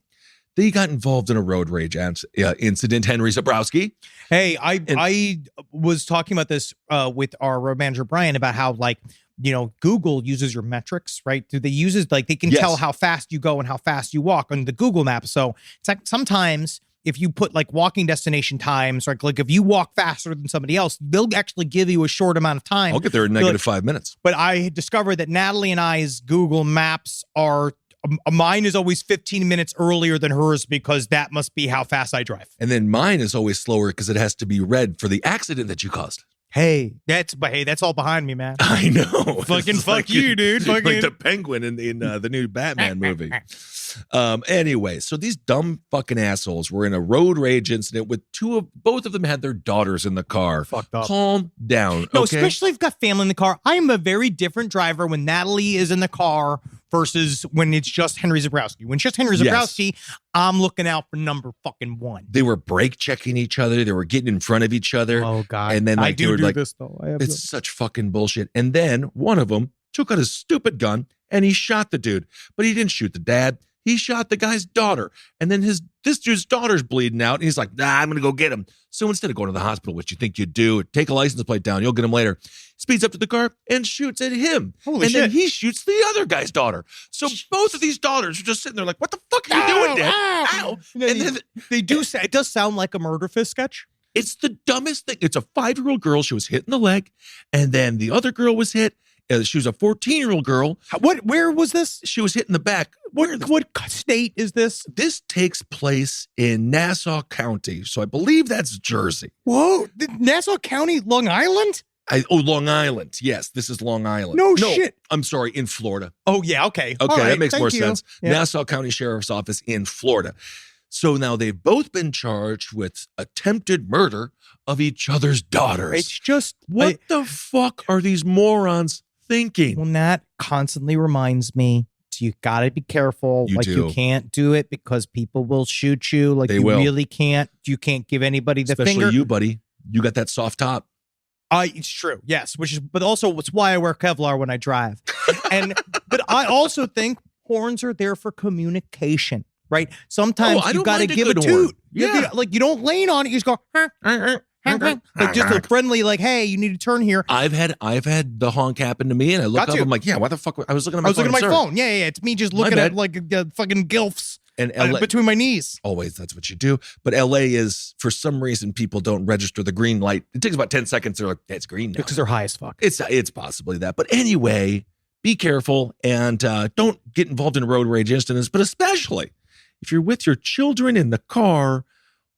They got involved in a road rage incident. Henry Zabrowski. Hey, I was talking about this with our road manager, Brian, about how, like, Google uses your metrics, right? They use it, like, they can tell how fast you go and how fast you walk on the Google map. So it's like sometimes if you put like walking destination times, like if you walk faster than somebody else, they'll actually give you a short amount of time. I'll get there in negative 5 minutes. But I discovered that Natalie and I's Google Maps are, mine is always 15 minutes earlier than hers, because that must be how fast I drive. And then mine is always slower because it has to be red for the accident that you caused. Hey, that's all behind me, man. I know. Fucking fuck you, dude. Like the penguin in the new Batman movie. Anyway, so these dumb fucking assholes were in a road rage incident with both of them had their daughters in the car. Fucked up. Calm down. No, okay? especially if you've got family in the car. I am a very different driver when Natalie is in the car versus when it's just Henry Zabrowski. When it's just Henry Zabrowski, I'm looking out for number fucking one. They were brake checking each other. They were getting in front of each other. Oh, God. And then I do like, this, though. It's such fucking bullshit. And then one of them took out his stupid gun and he shot the dude. But he didn't shoot the dad. He shot the guy's daughter. And then this dude's daughter's bleeding out. And he's like, nah, I'm going to go get him. So instead of going to the hospital, which you think you'd do, take a license plate down, you'll get him later, speeds up to the car and shoots at him. Holy shit. Then he shoots the other guy's daughter. So both of these daughters are just sitting there like, what the fuck are you doing, Dad? Ow. And then it does sound like a murder fist sketch. It's the dumbest thing. It's a 5-year-old girl. She was hit in the leg. And then the other girl was hit. She was a 14-year-old girl. Where was this? She was hit in the back. What state is this? This takes place in Nassau County. So I believe that's Jersey. Whoa. Nassau County, Long Island? Long Island. Yes, this is Long Island. No shit. I'm sorry, in Florida. Oh, yeah, okay. Okay, right, that makes more you. sense. Yeah. Nassau County Sheriff's Office in Florida. So now they've both been charged with attempted murder of each other's daughters. It's just What the fuck are these morons thinking? Well, Nat constantly reminds me, you gotta be careful. You You do. can't do it because people will shoot you. They you will. really can't. You can't give anybody the Especially finger. you, buddy. You got that soft top. It's true, yes. But also it's why I wear Kevlar when I drive. But I also think horns are there for communication, right? Sometimes I you don't gotta mind a give a good toot. horn. You don't lean on it. You just go, like just a friendly, like, hey, you need to turn here. I've had the honk happen to me, and I look up. I'm like, yeah, why the fuck? I was looking at my phone. Yeah. It's me just looking at like fucking gilfs And LA, between my knees. always, that's what you do. But LA is, for some reason, people don't register the green light. It takes about 10 seconds. They're like, yeah, it's green now. Because they're high as fuck. It's possibly that. But anyway, be careful and don't get involved in road rage incidents. But especially if you're with your children in the car,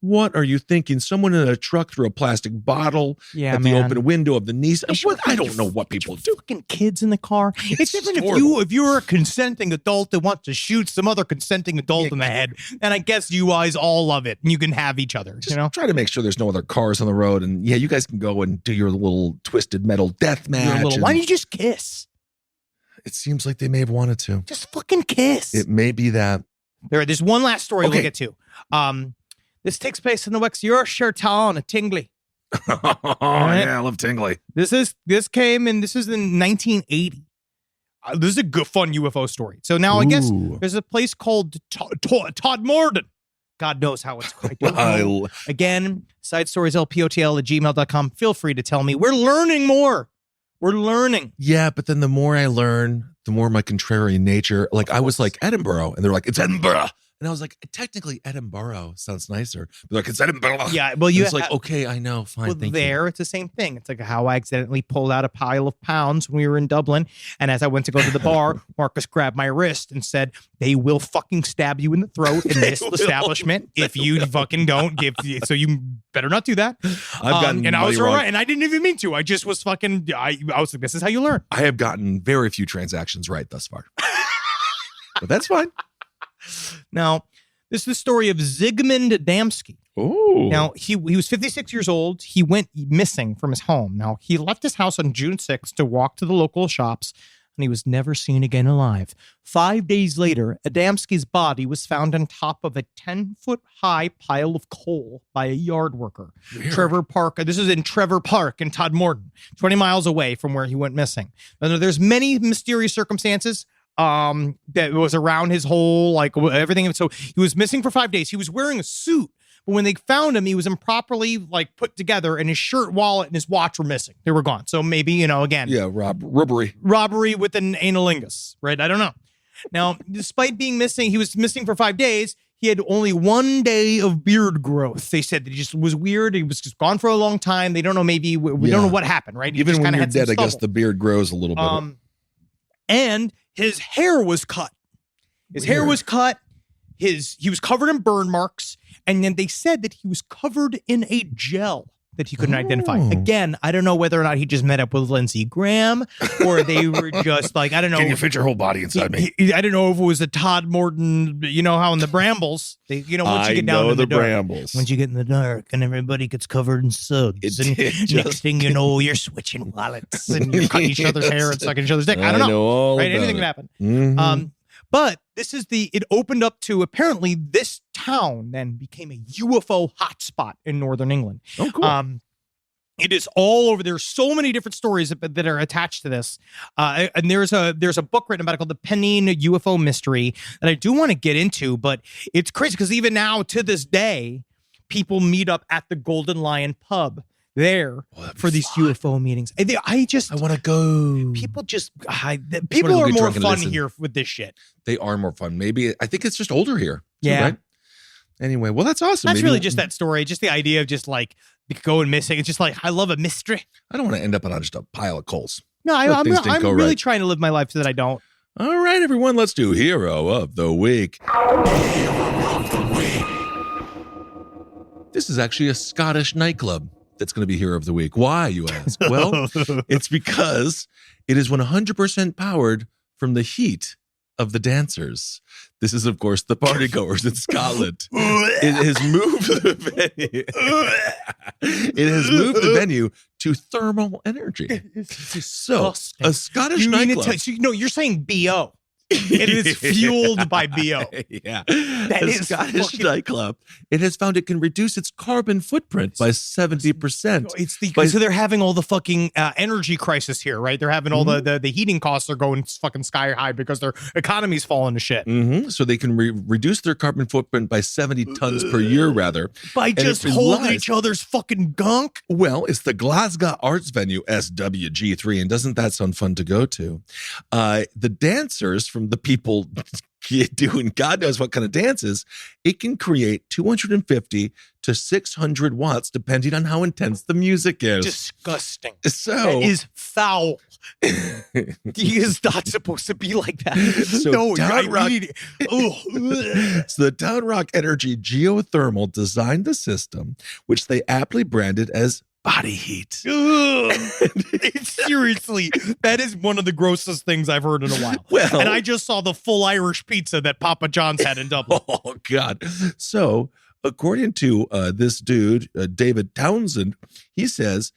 what are you thinking? Someone in a truck threw a plastic bottle at the open window of the Nissan. I don't know what people do. Fucking kids in the car. It's different if you're a consenting adult that wants to shoot some other consenting adult in the head. And I guess you guys all love it. And you can have each other. Just try to make sure there's no other cars on the road. And yeah, you guys can go and do your little twisted metal death match. Why don't you just kiss? It seems like they may have wanted to. Just fucking kiss. It may be that. There's one last story Okay. we'll get to. This takes place in the West Yorkshire town of Tingley. Yeah, I love Tingley. This is in 1980. This is a good, fun UFO story. So now I guess there's a place called Todmorden. God knows how it's called. I don't know. Again, sidestories@lpotl@gmail.com. Feel free to tell me. We're learning more. We're learning. Yeah, but then the more I learn, the more my contrarian nature. Like I was like Edinburgh, and they're like, it's Edinburgh. And I was like, technically, Edinburgh sounds nicer. They're like, it's Edinburgh. Yeah, well, it's like, okay, I know, fine, well, thank you. it's the same thing. It's like how I accidentally pulled out a pile of pounds when we were in Dublin. And as I went to go to the bar, Marcus grabbed my wrist and said, they will fucking stab you in the throat in this establishment if you fucking don't give. So you better not do that. I've gotten and I was money wrong. right. And I didn't even mean to. I just was fucking, I was like, this is how you learn. I have gotten very few transactions right thus far. But that's fine. Now, this is the story of Zygmunt Adamski. Oh. Now, he was 56 years old. He went missing from his home. Now, he left his house on June 6th to walk to the local shops, and he was never seen again alive. 5 days later, Adamski's body was found on top of a 10-foot-high pile of coal by a yard worker. Trevor Park. This is in Trevor Park in Todmorden, 20 miles away from where he went missing. Now, there's many mysterious circumstances that was around his whole, like, everything. So he was missing for 5 days. He was wearing a suit, but when they found him, he was improperly, like, put together, and his shirt, wallet, and his watch were missing. They were gone. So maybe, again. Yeah, robbery. Robbery with an analingus, right? I don't know. Now, despite being missing, he was missing for 5 days. He had only 1 day of beard growth. They said that he just was weird. He was just gone for a long time. They don't know, maybe, we don't know what happened, right? He Even just when kinda you're had some dead, I guess stubble. the beard grows a little bit. And his hair was cut. His hair was cut. He was covered in burn marks. And then they said that he was covered in a gel that he couldn't identify. Again, I don't know whether or not he just met up with Lindsey Graham or they were just like, I don't know. Can you fit your whole body inside me? I don't know if it was a Todmorden, how in the brambles, once you get down in the dark. brambles. Once you get in the dark and everybody gets covered in suds. And next thing you know, you're switching wallets and you're cutting each other's hair and sucking each other's dick. I don't know. all Right? about Anything it. can happen. Mhm. But it opened up to apparently this town then became a UFO hotspot in northern England. Oh, cool. It is all over. There's so many different stories that are attached to this. And there's a book written about it called The Pennine UFO Mystery that I do want to get into, but it's crazy because even now to this day, people meet up at the Golden Lion pub there for these UFO meetings. I want to go. People wanna people go are get more drunk and fun listen. here with this shit. They are more fun. Maybe I think it's just older here. too, Yeah. Right? Anyway, well, that's awesome. That's Maybe really just that story. Just the idea of just like going missing. It's just like, I love a mystery. I don't want to end up on just a pile of coals. No, Let I'm things didn't go really right. trying to live my life so that I don't. All right, everyone, let's do Hero of the Week. This is actually a Scottish nightclub that's going to be Hero of the Week. Why, you ask? Well, it's because it is 100% powered from the heat of the dancers. This is, of course, the partygoers in Scotland. It has moved the venue. It has moved the venue to thermal energy. So, a Scottish nightclub. No, you're saying BO. It is fueled by BO. Yeah. That a is Scottish fucking- nightclub. It has found it can reduce its carbon footprint by 70%. It's By- so they're having all the fucking energy crisis here, right? They're having all the heating costs are going fucking sky high because their economy's falling to shit. So they can reduce their carbon footprint by 70 tons per year, rather. By And just it holding relies- each other's fucking gunk. Well, it's the Glasgow arts venue, SWG3, and doesn't that sound fun to go to? The dancers from the people doing God knows what kind of dances, it can create 250 to 600 watts, depending on how intense the music is. Disgusting. So That is foul. He is not supposed to be like that. So no, Town Rock- Ugh. So the Town Rock Energy Geothermal designed the system, which they aptly branded as body heat. Seriously, that is one of the grossest things I've heard in a while. Well- and I just saw the full Irish pizza that Papa John's had in Dublin. Oh, God. So, according to this dude, David Townsend, he says,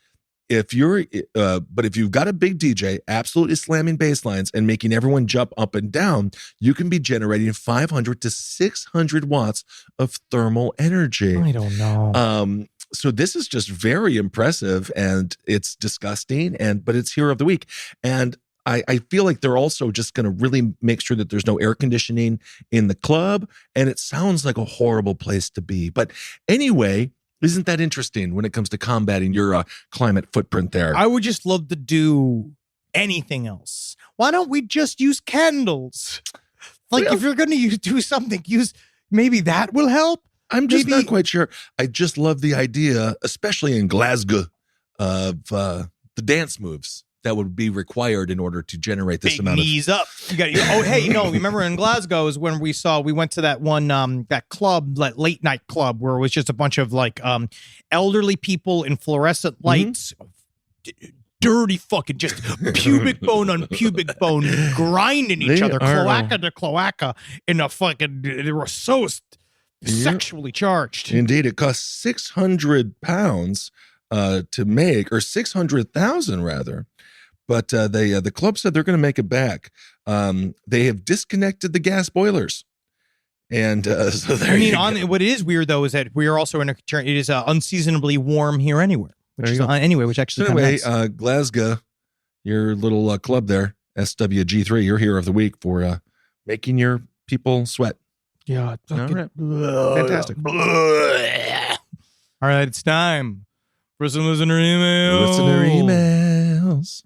if you've got a big DJ absolutely slamming bass lines and making everyone jump up and down, you can be generating 500 to 600 watts of thermal energy. I don't know. So this is just very impressive, and it's disgusting, but it's hero of the week. And I feel like they're also just going to really make sure that there's no air conditioning in the club, and it sounds like a horrible place to be. But anyway, isn't that interesting when it comes to combating your climate footprint there? I would just love to do anything else. Why don't we just use candles? Like, Well- if you're going to do something, maybe that will help. I'm just maybe- not quite sure. I just love the idea, especially in Glasgow, of the dance moves that would be required in order to generate this Big amount of. knees up. Remember in Glasgow is when we went to that one, that club, that late night club where it was just a bunch of like elderly people in fluorescent lights. Dirty fucking just pubic bone on pubic bone grinding each They other, are- cloaca to cloaca in a fucking, they were so sexually charged. Indeed, it costs 600 pounds to make, or 600,000 rather. But the club said they're going to make it back. They have disconnected the gas boilers, and so there you go. What is weird though is that we are also it is unseasonably warm here anywhere. Which is which actually So anyway, kinda nice. Glasgow, your little club there, SWG3, you're hero of the week for making your people sweat. Yeah. All right. Fantastic. All right, it's time for some listener emails. Listener emails.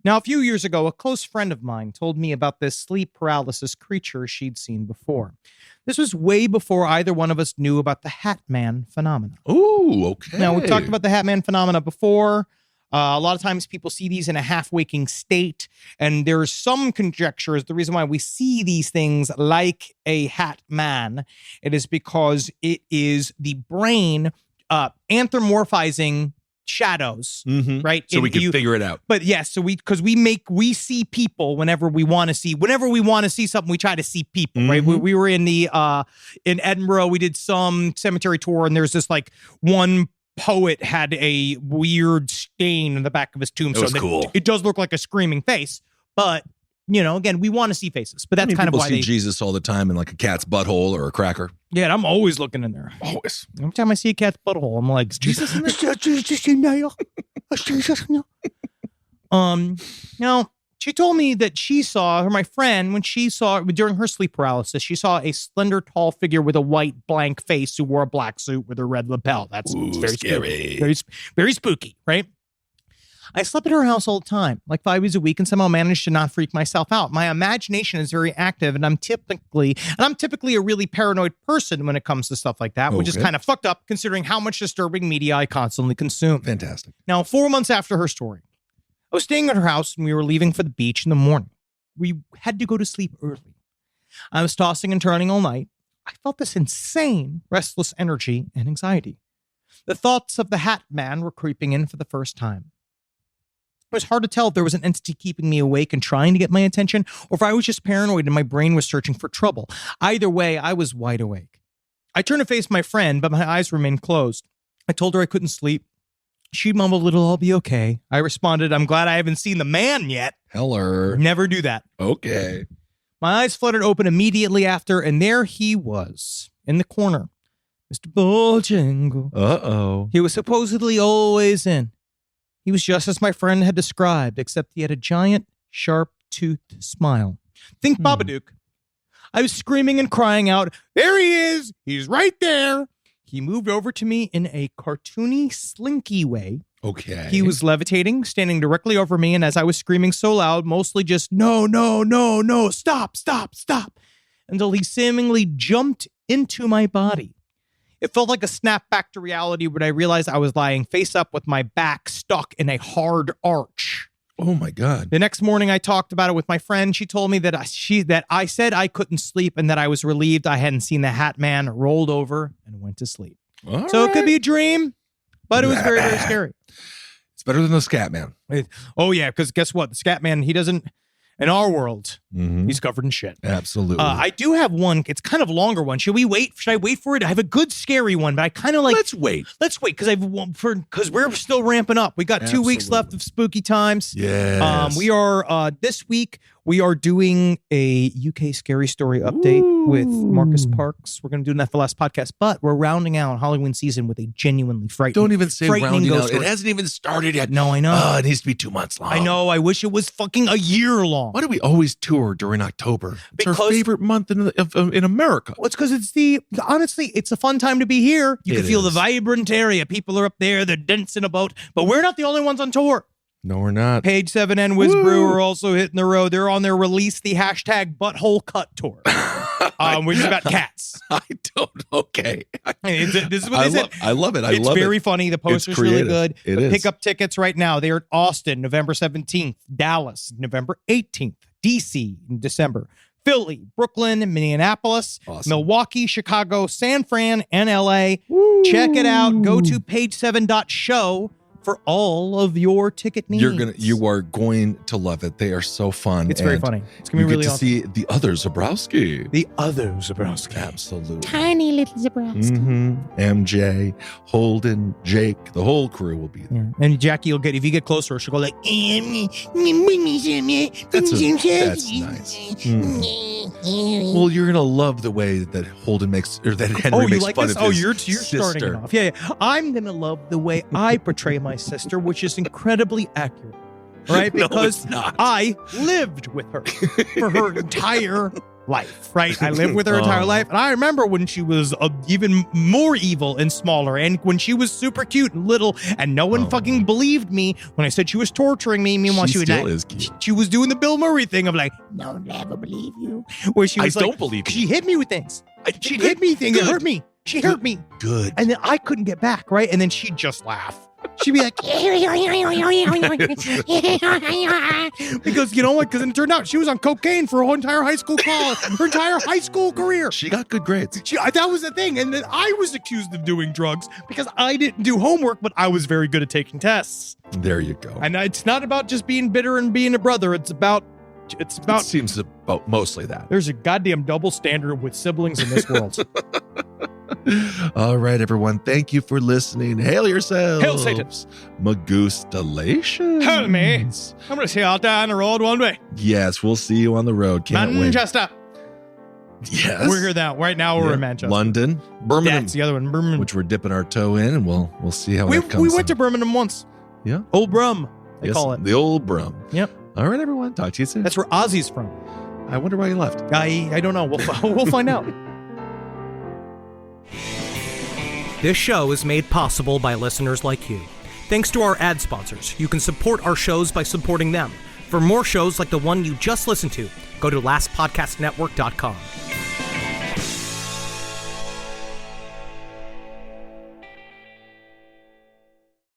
Now, a few years ago, a close friend of mine told me about this sleep paralysis creature she'd seen before. This was way before either one of us knew about the Hat Man phenomenon. Ooh, okay. Now, we've talked about the Hat Man phenomena before. A lot of times people see these in a half-waking state, and there's some conjecture as the reason why we see these things like a Hat Man. It is because it is the brain anthropomorphizing shadows, right? So we And can figure it out. But yes, so we see people whenever we want to see something, we try to see people, right? We were in in Edinburgh, we did some cemetery tour, and there's this like one poet had a weird stain in the back of his tombstone. was cool. It does look like a screaming face, but again, we want to see faces, but that's kind of people why see Jesus all the time in like a cat's butthole or a cracker. Yeah, and I'm always looking in there. Always. Every time I see a cat's butthole, I'm like, Jesus in there? Jesus in there? Jesus in there? Now, she told me that she saw, my friend, when she saw, during her sleep paralysis, she saw a slender, tall figure with a white, blank face who wore a black suit with a red lapel. That's very scary. Spooky. Very spooky, right? I slept at her house all the time, like 5 days a week, and somehow managed to not freak myself out. My imagination is very active, and I'm typically a really paranoid person when it comes to stuff like that, which is Okay. kind of fucked up considering how much disturbing media I constantly consume. Fantastic. Now, 4 months after her story, I was staying at her house and we were leaving for the beach in the morning. We had to go to sleep early. I was tossing and turning all night. I felt this insane restless energy and anxiety. The thoughts of the Hat Man were creeping in for the first time. It was hard to tell if there was an entity keeping me awake and trying to get my attention, or if I was just paranoid and my brain was searching for trouble. Either way, I was wide awake. I turned to face my friend, but my eyes remained closed. I told her I couldn't sleep. She mumbled, "It'll all be okay." I responded, "I'm glad I haven't seen the man yet." Heller. Never do that. Okay. My eyes fluttered open immediately after, and there he was, in the corner. Mr. Bojangles. Uh-oh. He was supposedly always in. He was just as my friend had described, except he had a giant, sharp-toothed smile. Think Babadook. I was screaming and crying out, "There he is! He's right there!" He moved over to me in a cartoony, slinky way. Okay. He was levitating, standing directly over me, and as I was screaming so loud, mostly just, "No, no, no, no, stop, stop, stop," until he seemingly jumped into my body. It felt like a snap back to reality when I realized I was lying face up with my back stuck in a hard arch. Oh my God. The next morning, I talked about it with my friend. She told me that I said I couldn't sleep and that I was relieved I hadn't seen the Hat Man, rolled over and went to sleep. So it could be a dream, but it was very, very scary. It's better than the Scat Man. Oh, yeah, because guess what? The Scat Man, he doesn't, in our world, he's covered in shit. Absolutely. I do have one. It's kind of a longer one. Should we wait? Should I wait for it? I have a good scary one, but I kind of like. Let's wait. Let's wait because we're still ramping up. We got 2 weeks left of spooky times. Yes. We are this week. We are doing a UK scary story update with Marcus Parks. We're going to do that for the last podcast, but we're rounding out Halloween season with a genuinely frightening. Don't even say rounding out. Story. It hasn't even started yet. No, I know. It needs to be 2 months long. I know. I wish it was fucking a year long. Why do we always tour during October? It's our favorite month in America. Well, it's because honestly, it's a fun time to be here. You can feel the vibrant area. People are up there. They're dancing about. But we're not the only ones on tour. No, we're not. Page 7 and Whiz Brew are also hitting the road. They're on their release the hashtag butthole cut tour. Which is about cats. I don't. Okay. This is what they said. I love it. It's very funny. The poster's really good. It is. Pick up tickets right now. They're at Austin, November 17th. Dallas, November 18th. DC in December. Philly, Brooklyn, Minneapolis, Milwaukee, Chicago, San Fran, and LA. Check it out. Go to page7.show for all of your ticket needs. You are going to love it. They are so fun. It's very funny. It's gonna be really awesome. You get to see the other Zabrowski. The other Zabrowski. Absolutely. Tiny little Zabrowski. MJ, Holden, Jake, the whole crew will be there. Yeah. And Jackie will if you get closer, she'll go like, That's nice. Well, you're gonna love the way that Holden makes, or that Henry makes fun of his you're sister. starting it off. Yeah. I'm gonna love the way I portray my sister, which is incredibly accurate, right? No, Because it's not. I lived with her for her entire life, right? I lived with her entire life, and I remember when she was even more evil and smaller, and when she was super cute and little, and no one fucking believed me when I said she was torturing me. Meanwhile, she was still is cute. She was doing the Bill Murray thing of like, "No, never believe you," where she was I don't believe you. She hit me with things. She'd hit me things. It hurt me. She hurt me. Good. And then I couldn't get back, right? And then she'd just laugh. She'd be like, because it turned out she was on cocaine for her entire high school her entire high school career. She got good grades. That was the thing. And then I was accused of doing drugs because I didn't do homework, but I was very good at taking tests. There you go. And it's not about just being bitter and being a brother. It's about It seems about mostly that. There's a goddamn double standard with siblings in this world. All right, everyone. Thank you for listening. Hail yourselves. Hail Satan. Magustalations. Hail me. I'm going to see you out there on the road one day. Yes, we'll see you on the road. Can't wait. Manchester. Yes. We're here now. Right now we're in Manchester. London. Birmingham. That's the other one. Birmingham. Which we're dipping our toe in, and we'll see how that comes. We went to Birmingham once. Yeah. Old Brum, they call it. The Old Brum. Yep. All right, everyone. Talk to you soon. That's where Ozzy's from. I wonder why he left. I don't know. We'll find out. This show is made possible by listeners like you. Thanks to our ad sponsors, you can support our shows by supporting them. For more shows like the one you just listened to, go to lastpodcastnetwork.com.